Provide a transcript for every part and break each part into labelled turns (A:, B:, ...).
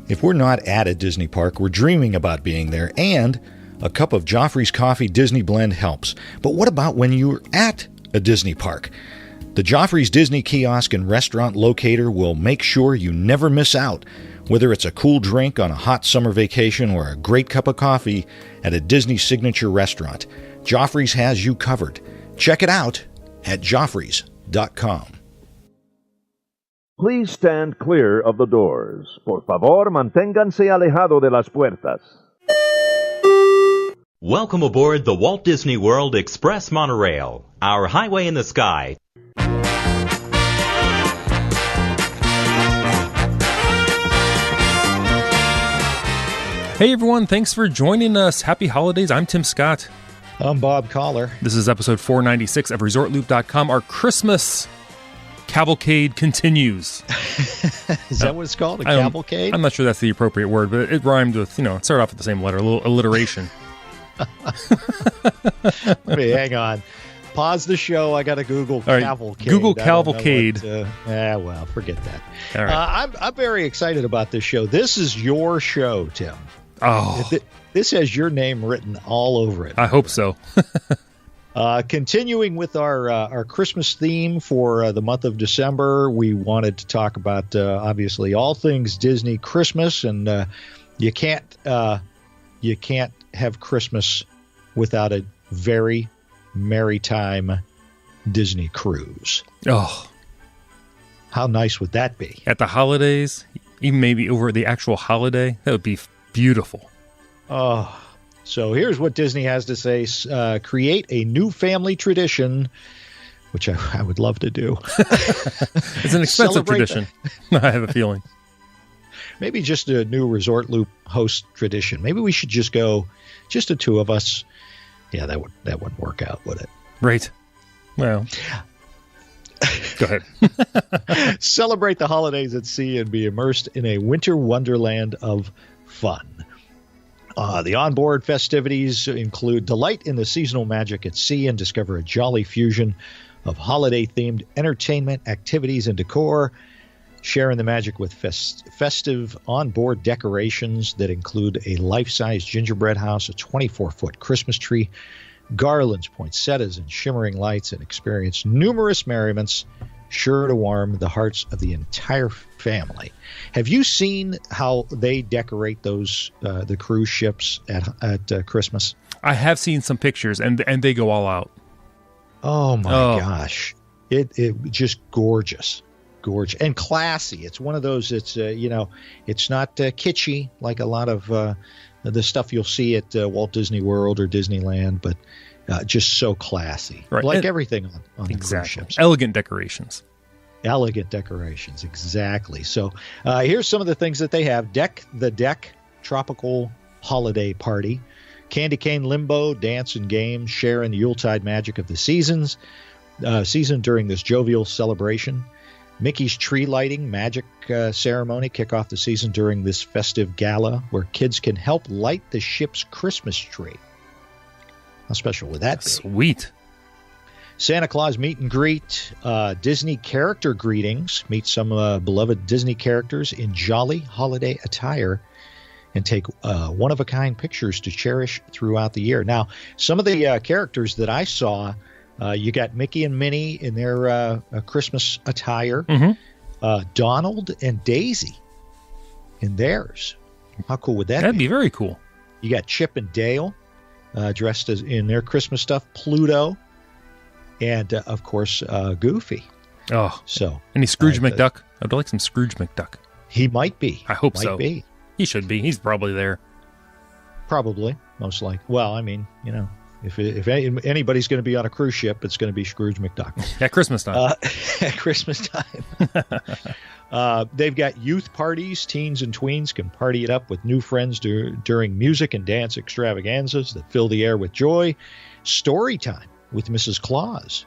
A: If we're not at a Disney park, we're dreaming about being there, and a cup of Joffrey's Coffee Disney Blend helps. But what about when you're at a Disney park? The Joffrey's Disney Kiosk and Restaurant Locator will make sure you never miss out. Whether it's a cool drink on a hot summer vacation or a great cup of coffee at a Disney signature restaurant, Joffrey's has you covered. Check it out at ResortLoop.com.
B: Please stand clear of the doors. Por favor, manténganse alejado de las puertas.
C: Welcome aboard the Walt Disney World Express Monorail, our highway in the sky.
D: Hey everyone, thanks for joining us. Happy holidays. I'm Tim Scott.
A: I'm Bob Collar.
D: This is episode 496 of ResortLoop.com. Our Christmas cavalcade continues.
A: Is that what it's called? A cavalcade?
D: I'm not sure that's the appropriate word, but it rhymed with, it started off with the same letter, a little alliteration.
A: Wait, hang on. Pause the show. I got to Google cavalcade.
D: Google cavalcade.
A: Well, forget that.
D: All right.
A: I'm very excited about this show. This is your show, Tim.
D: Oh.
A: This has your name written all over it.
D: I hope so.
A: Continuing with our Christmas theme for the month of December, we wanted to talk about obviously all things Disney Christmas, and you can't have Christmas without a very maritime Disney cruise.
D: Oh,
A: how nice would that be?
D: At the holidays, even maybe over the actual holiday, that would be beautiful.
A: Oh. So here's what Disney has to say. Create a new family tradition, which I would love to do.
D: It's an expensive tradition. I have a feeling.
A: Maybe just a new Resort Loop host tradition. Maybe we should just go, just the two of us. Yeah, that wouldn't work out, would it?
D: Right. Well, go ahead.
A: Celebrate the holidays at sea and be immersed in a winter wonderland of fun. The onboard festivities include delight in the seasonal magic at sea and discover a jolly fusion of holiday-themed entertainment, activities, and decor. Share in the magic with festive onboard decorations that include a life-size gingerbread house, a 24-foot Christmas tree, garlands, poinsettias, and shimmering lights, and experience numerous merriments sure to warm the hearts of the entire family. Have you seen how they decorate those the cruise ships at Christmas?
D: I have seen some pictures, and they go all out.
A: Oh my gosh, it just gorgeous and classy. It's one of those. It's it's not kitschy like a lot of the stuff you'll see at Walt Disney World or Disneyland, but just so classy,
D: right.
A: Like everything on the
D: exactly.
A: cruise ships.
D: Elegant decorations,
A: exactly. So here's some of the things that they have. The Deck Tropical Holiday Party, Candy Cane Limbo, dance and games, share in the Yuletide magic of the season during this jovial celebration. Mickey's Tree Lighting Magic Ceremony kick off the season during this festive gala where kids can help light the ship's Christmas tree. How special would that be?
D: Sweet.
A: Santa Claus meet and greet, Disney character greetings, meet some beloved Disney characters in jolly holiday attire, and take one-of-a-kind pictures to cherish throughout the year. Now, some of the characters that I saw, you got Mickey and Minnie in their Christmas attire, Donald and Daisy in theirs. How cool would that be?
D: That'd be very cool.
A: You got Chip and Dale dressed as in their Christmas stuff, Pluto, and of course Goofy.
D: Oh,
A: so
D: any Scrooge McDuck? I'd like some Scrooge McDuck.
A: He might be.
D: I hope so.
A: Might be.
D: He should be. He's probably there.
A: Probably, most likely. Well, I mean, if anybody's going to be on a cruise ship, it's going to be Scrooge McDuck.
D: At Christmas time.
A: At Christmas time. They've got youth parties. Teens and tweens can party it up with new friends during music and dance extravaganzas that fill the air with joy. Story time with Mrs. Claus.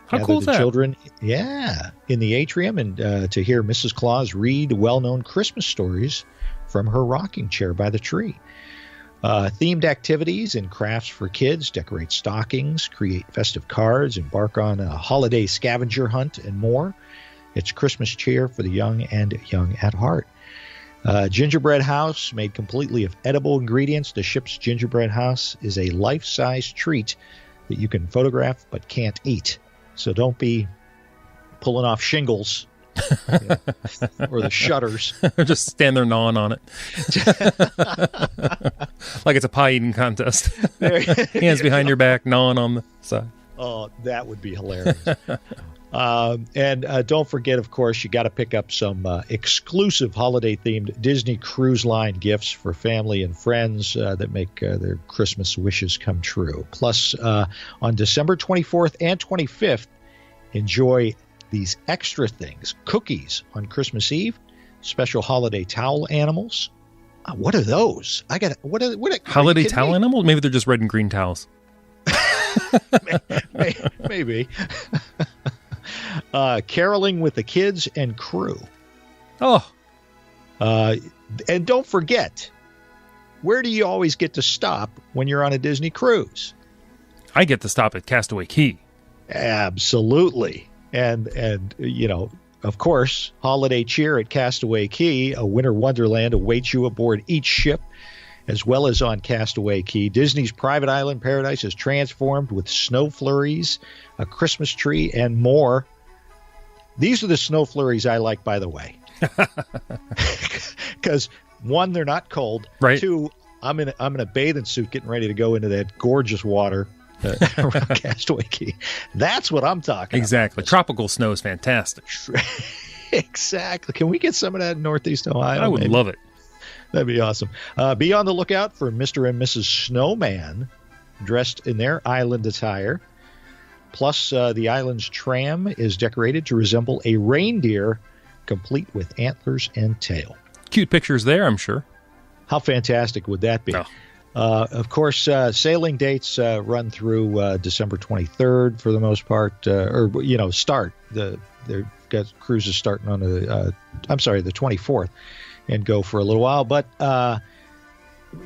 D: How cool is that?
A: Children, in the atrium, and to hear Mrs. Claus read well-known Christmas stories from her rocking chair by the tree. Themed activities and crafts for kids, decorate stockings, create festive cards, embark on a holiday scavenger hunt, and more. It's Christmas cheer for the young and young at heart. Gingerbread house made completely of edible ingredients. The ship's gingerbread house is a life-size treat that you can photograph but can't eat. So don't be pulling off shingles or the shutters.
D: Just stand there gnawing on it. Like it's a pie eating contest. Hands behind your back, gnawing on the side.
A: Oh, that would be hilarious. And don't forget, of course, you got to pick up some exclusive holiday-themed Disney Cruise Line gifts for family and friends that make their Christmas wishes come true. Plus, on December 24th and 25th, enjoy these extra things. Cookies on Christmas Eve, special holiday towel animals. What are those? What are
D: holiday towel animals? Maybe they're just red and green towels.
A: Maybe. Caroling with the kids and crew.
D: Oh.
A: And don't forget, where do you always get to stop when you're on a Disney cruise?
D: I get to stop at Castaway Cay.
A: Absolutely. And of course, holiday cheer at Castaway Cay, a winter wonderland awaits you aboard each ship, as well as on Castaway Cay. Disney's private island paradise is transformed with snow flurries, a Christmas tree, and more. These are the snow flurries I like, by the way. Because, one, they're not cold.
D: Right.
A: Two, I'm in a bathing suit getting ready to go into that gorgeous water around Castaway Cay. That's what I'm talking
D: exactly.
A: about.
D: Tropical snow is fantastic.
A: Exactly. Can we get some of that in Northeast Ohio?
D: I would love it.
A: That'd be awesome. Be on the lookout for Mr. and Mrs. Snowman dressed in their island attire. Plus, the island's tram is decorated to resemble a reindeer, complete with antlers and tail.
D: Cute pictures there, I'm sure.
A: How fantastic would that be?
D: Oh.
A: Of course, sailing dates run through December 23rd for the most part, start. They've got cruises starting on the 24th and go for a little while. But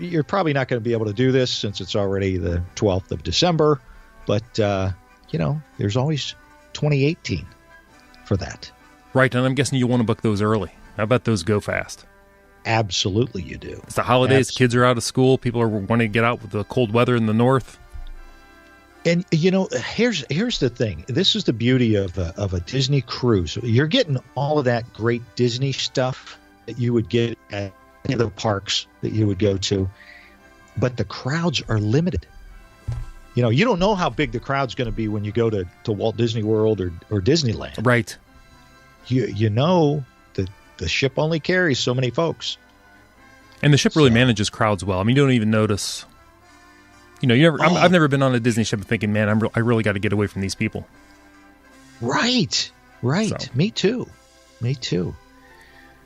A: you're probably not going to be able to do this since it's already the 12th of December. But, there's always 2018 for that.
D: Right, and I'm guessing you want to book those early. I bet those go fast.
A: Absolutely you do.
D: It's the holidays, kids are out of school, people are wanting to get out with the cold weather in the north.
A: And, here's the thing. This is the beauty of a Disney cruise. You're getting all of that great Disney stuff that you would get at the parks that you would go to, but the crowds are limited. You don't know how big the crowd's going to be when you go to Walt Disney World or Disneyland.
D: Right.
A: You know that the ship only carries so many folks.
D: And the ship really manages crowds well. I mean, you don't even notice. I've never been on a Disney ship thinking, man, I really got to get away from these people. Right.
A: So. Me too.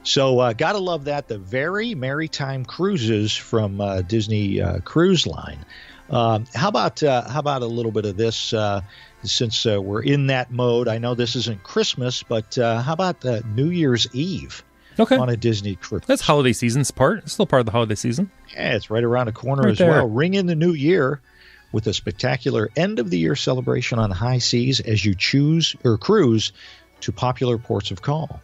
A: So gotta love that. The Very Maritime Cruises from Disney Cruise Line. How about a little bit of this? Since we're in that mode, I know this isn't Christmas, but how about New Year's Eve?
D: Okay.
A: On a Disney cruise.
D: That's holiday season's part. It's still part of the holiday season.
A: Yeah, it's right around the corner
D: right
A: as
D: there.
A: well. Ring in the new year with a spectacular end-of-the-year celebration on high seas as you choose or cruise to popular ports of call.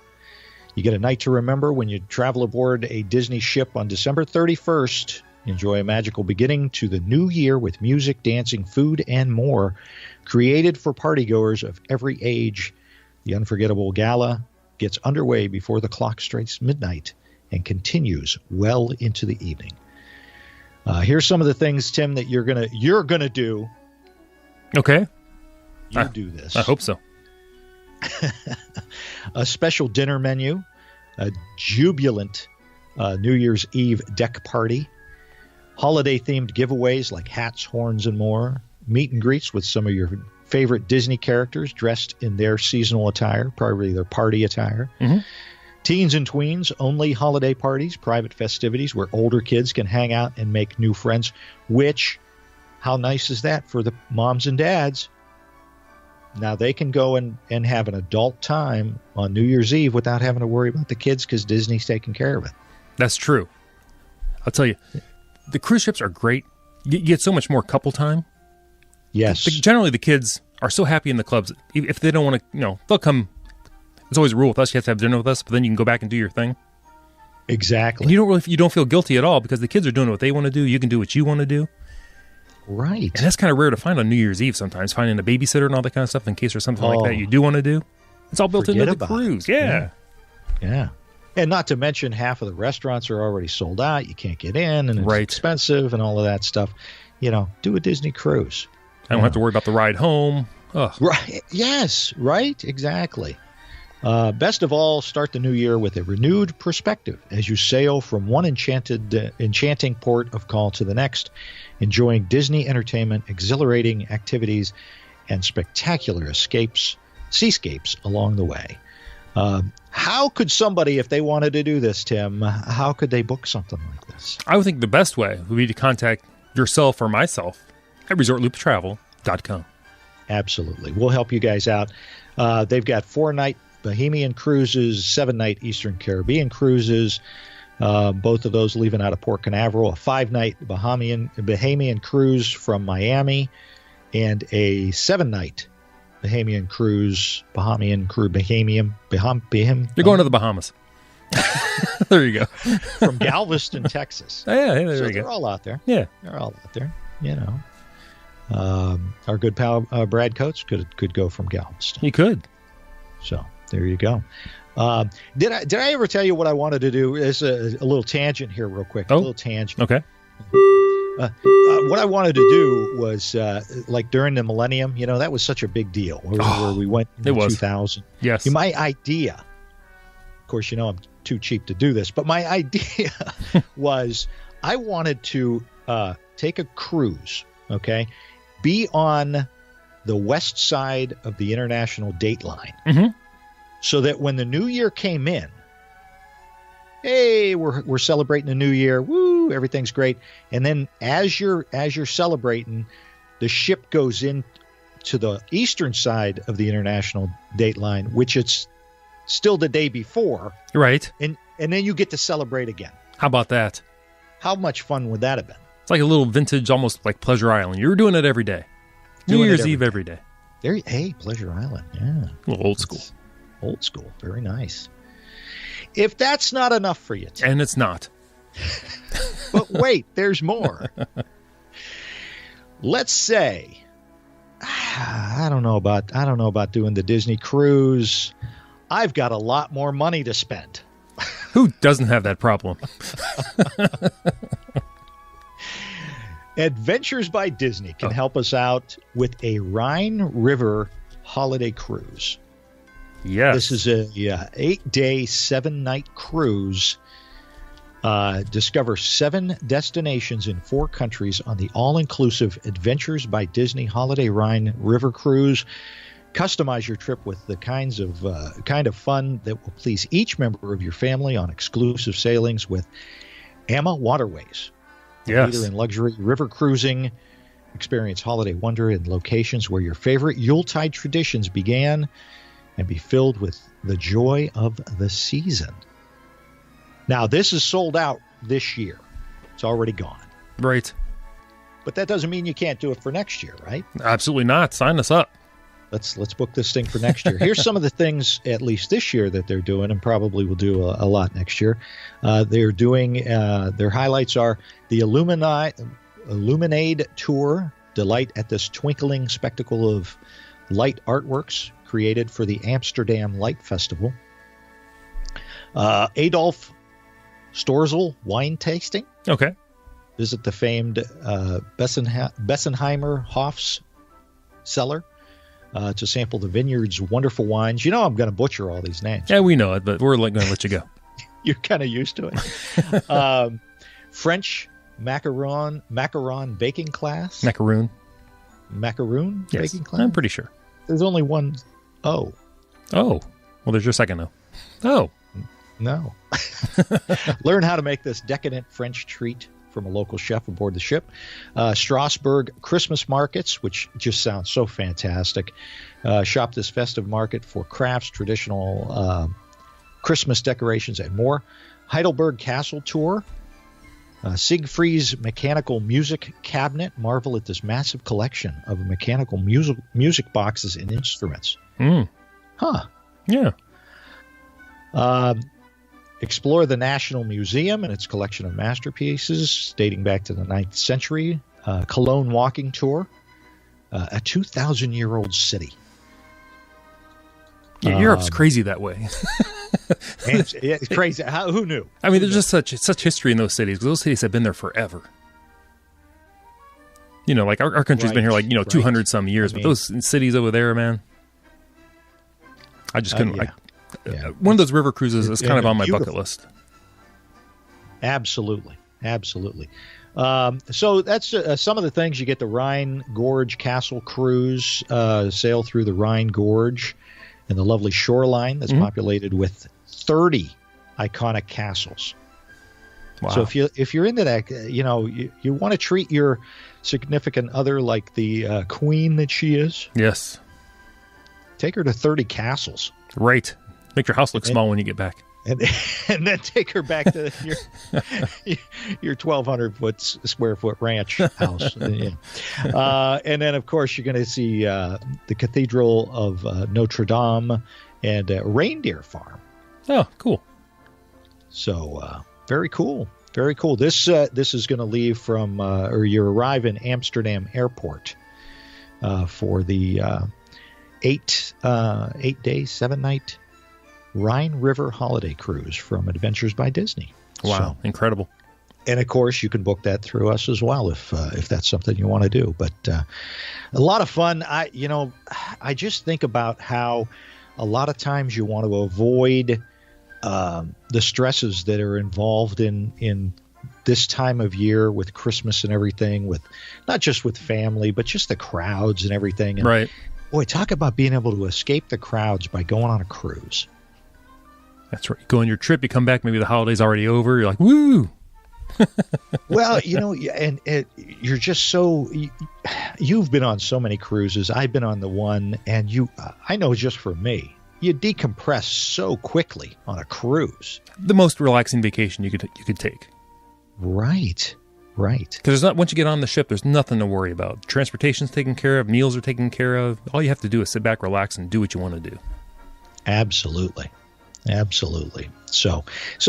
A: You get a night to remember when you travel aboard a Disney ship on December 31st. Enjoy a magical beginning to the new year with music, dancing, food, and more. Created for partygoers of every age, the unforgettable gala gets underway before the clock strikes midnight and continues well into the evening. Here's some of the things, Tim, that you're gonna do.
D: Okay.
A: You do this.
D: I hope so.
A: A special dinner menu, a jubilant New Year's Eve deck party, holiday-themed giveaways like hats, horns, and more, meet and greets with some of your favorite Disney characters dressed in their seasonal attire, probably their party attire. Mm-hmm. Teens and tweens only holiday parties, private festivities where older kids can hang out and make new friends, which, how nice is that for the moms and dads? Now they can go and have an adult time on New Year's Eve without having to worry about the kids because Disney's taking care of it.
D: That's true. I'll tell you, the cruise ships are great. You get so much more couple time.
A: Yes.
D: Generally, the kids are so happy in the clubs. If they don't want to, they'll come. It's always a rule with us. You have to have dinner with us, but then you can go back and do your thing.
A: Exactly.
D: And you don't feel guilty at all because the kids are doing what they want to do. You can do what you want to do.
A: Right.
D: And that's kind of rare to find on New Year's Eve sometimes, finding a babysitter and all that kind of stuff in case there's something like that you do want to do. It's all built into the cruise. Yeah.
A: And not to mention half of the restaurants are already sold out. You can't get in and it's expensive and all of that stuff. Do a Disney cruise.
D: I don't have to worry about the ride home. Ugh.
A: Right. Yes. Right. Exactly. Best of all, start the new year with a renewed perspective as you sail from one enchanting port of call to the next, enjoying Disney entertainment, exhilarating activities, and spectacular seascapes along the way. How could somebody, if they wanted to do this, Tim, how could they book something like this?
D: I would think the best way would be to contact yourself or myself at ResortLoop.com. Absolutely.
A: We'll help you guys out. They've got 4-night Bahamian cruises, 7-night Eastern Caribbean cruises, both of those leaving out of Port Canaveral, a 5-night Bahamian cruise from Miami, and a 7-night Bahamian cruise.
D: You're going to the Bahamas. There you go.
A: From Galveston, Texas.
D: There you go.
A: They're all out there.
D: Yeah.
A: They're all out there, Our good pal Brad Coates could go from Galveston.
D: He could.
A: So there you go. Did I ever tell you what I wanted to do? Is a little tangent here, real quick. A little tangent.
D: Okay.
A: What I wanted to do was like during the millennium. That was such a big deal where we went in 2000.
D: Yes.
A: My idea, of course, I'm too cheap to do this, but my idea was I wanted to take a cruise. Okay. Be on the west side of the international date line, so that when the new year came in, hey, we're celebrating the new year, woo, everything's great. And then as you're celebrating, the ship goes in to the eastern side of the international date line, which it's still the day before,
D: right?
A: And then you get to celebrate again.
D: How about that?
A: How much fun would that have been?
D: It's like a little vintage, almost like Pleasure Island. You're doing it every day. New Year's Eve every day.
A: Hey, Pleasure Island. Yeah.
D: A little old school.
A: Old school. Very nice. If that's not enough for you, Tim,
D: and it's not.
A: But wait, there's more. Let's say I don't know about doing the Disney cruise. I've got a lot more money to spend.
D: Who doesn't have that problem?
A: Adventures by Disney can help us out with a Rhine River holiday cruise.
D: Yes.
A: This is a 8-day, 7-night cruise. Discover 7 destinations in 4 countries on the all-inclusive Adventures by Disney Holiday Rhine River Cruise. Customize your trip with the kind of fun that will please each member of your family on exclusive sailings with Amma Waterways.
D: Yes.
A: Leader in luxury river cruising. Experience holiday wonder in locations where your favorite Yuletide traditions began, and be filled with the joy of the season. Now, this is sold out this year. It's already gone.
D: Right.
A: But that doesn't mean you can't do it for next year, right?
D: Absolutely not. Sign us up.
A: Let's book this thing for next year. Here's some of the things, at least this year, that they're doing, and probably will do a lot next year. They're doing, their highlights are the Illuminade Tour, delight at this twinkling spectacle of light artworks created for the Amsterdam Light Festival. Adolf Storzel wine tasting.
D: Okay.
A: Visit the famed Bessenheimer Hof's cellar to sample the vineyard's wonderful wines. I'm going to butcher all these names.
D: Yeah, we know it, but we're going to let you go.
A: You're kind of used to it. French macaron baking class.
D: Macaroon
A: Yes, baking class?
D: I'm pretty sure.
A: There's only one O.
D: Oh. Well, there's your second O. Oh.
A: No. Learn how to make this decadent French treat from a local chef aboard the ship. Strasbourg Christmas markets, which just sounds so fantastic. Shop this festive market for crafts, traditional Christmas decorations, and more. Heidelberg Castle Tour. Siegfried's Mechanical Music Cabinet. Marvel at this massive collection of mechanical music boxes and instruments.
D: Mm.
A: Huh.
D: Yeah.
A: Explore the National Museum and its collection of masterpieces dating back to the 9th century. Cologne walking tour. A 2,000-year-old city.
D: Yeah, Europe's crazy that way.
A: It's crazy. Who knew?
D: I mean, there's just such history in those cities, because those cities have been there forever. You know, like our country's been here like, 200 some years, but those cities over there, man, I just couldn't. One of those river cruises is kind of on my bucket list.
A: Absolutely. So that's some of the things. You get the Rhine Gorge Castle Cruise, sail through the Rhine Gorge and the lovely shoreline that's populated with 30 iconic castles. Wow. So if you're into that, you want to treat your significant other like the queen that she is.
D: Yes. Take
A: her to 30 castles.
D: Right. Make your house look small when you get back.
A: And then take her back to your 1,200 square foot ranch house. And then, of course, you're going to see the Cathedral of Notre Dame and Reindeer Farm.
D: Oh, cool.
A: So very cool. Very cool. This is going to leave from or you arrive in Amsterdam Airport for the 8-day, 7-night Rhine River Holiday Cruise from Adventures by Disney.
D: Wow, incredible.
A: And, of course, you can book that through us as well if that's something you want to do. But a lot of fun. I just think about how a lot of times you want to avoid the stresses that are involved in this time of year with Christmas and everything, with not just with family, but just the crowds and everything. And,
D: right.
A: Boy, talk about being able to escape the crowds by going on a cruise.
D: That's right. You go on your trip, you come back, maybe the holiday's already over. You're like, woo!
A: Well, and you're just so you've been on so many cruises. I've been on the one, and I know just for me, you decompress so quickly on a cruise.
D: The most relaxing vacation you could take.
A: Right.
D: Because once you get on the ship, there's nothing to worry about. Transportation's taken care of, meals are taken care of. All you have to do is sit back, relax, and do what you want to do.
A: Absolutely. So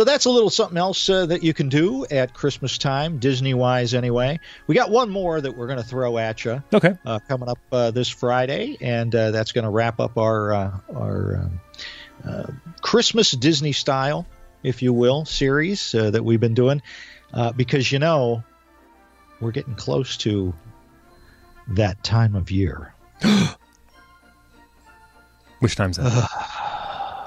A: that's a little something else that you can do at Christmas time, Disney-wise anyway. We got one more that we're going to throw at you.
D: Okay.
A: Coming up this Friday, and that's going to wrap up our Christmas Disney style, if you will, series that we've been doing because, we're getting close to that time of year.
D: Which time's that?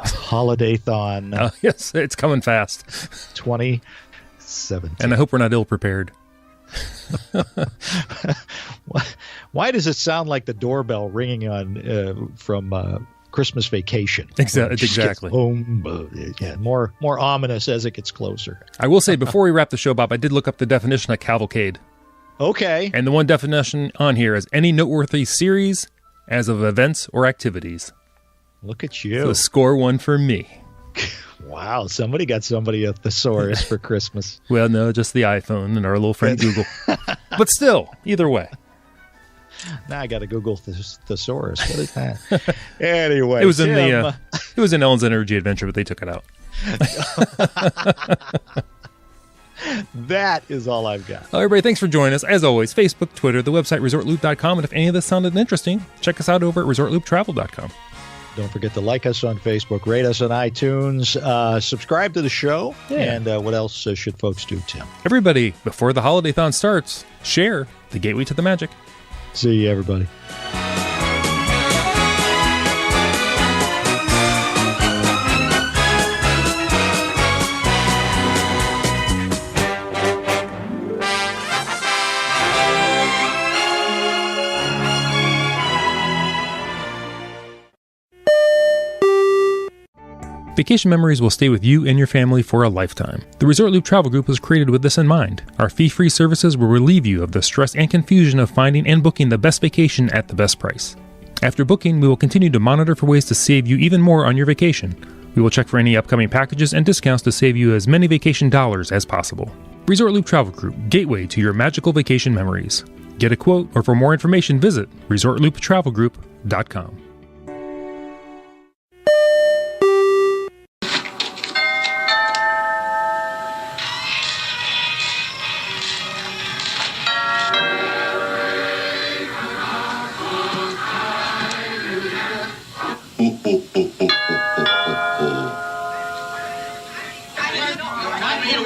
A: Holiday-thon.
D: Yes, it's coming fast.
A: 2017.
D: And I hope we're not ill-prepared.
A: Why does it sound like the doorbell ringing on from Christmas Vacation?
D: Exactly.
A: More ominous as it gets closer.
D: I will say, before we wrap the show, Bob, I did look up the definition of cavalcade.
A: Okay.
D: And the one definition on here is any noteworthy series as of events or activities.
A: Look at you.
D: So score one for me.
A: Wow, somebody got somebody a thesaurus for Christmas.
D: Well, no, just the iPhone and our little friend Google. But still, either way.
A: Now I got to Google thesaurus. What is that? Anyway,
D: it was in it was in Ellen's Energy Adventure, but they took it out.
A: That is all I've got.
D: Well, everybody, thanks for joining us. As always, Facebook, Twitter, the website ResortLoop.com, and if any of this sounded interesting, check us out over at ResortLoopTravel.com.
A: Don't forget to like us on Facebook, rate us on iTunes, subscribe to the show, and what else should folks do, Tim?
D: Everybody, before the holiday-thon starts, share the gateway to the magic.
A: See you, everybody.
D: Vacation memories will stay with you and your family for a lifetime. The Resort Loop Travel Group was created with this in mind. Our fee-free services will relieve you of the stress and confusion of finding and booking the best vacation at the best price. After booking, we will continue to monitor for ways to save you even more on your vacation. We will check for any upcoming packages and discounts to save you as many vacation dollars as possible. Resort Loop Travel Group, gateway to your magical vacation memories. Get a quote, or for more information, visit ResortLoopTravelGroup.com.
E: here.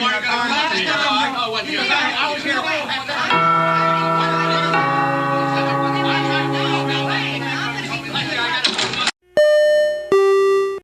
E: I was here.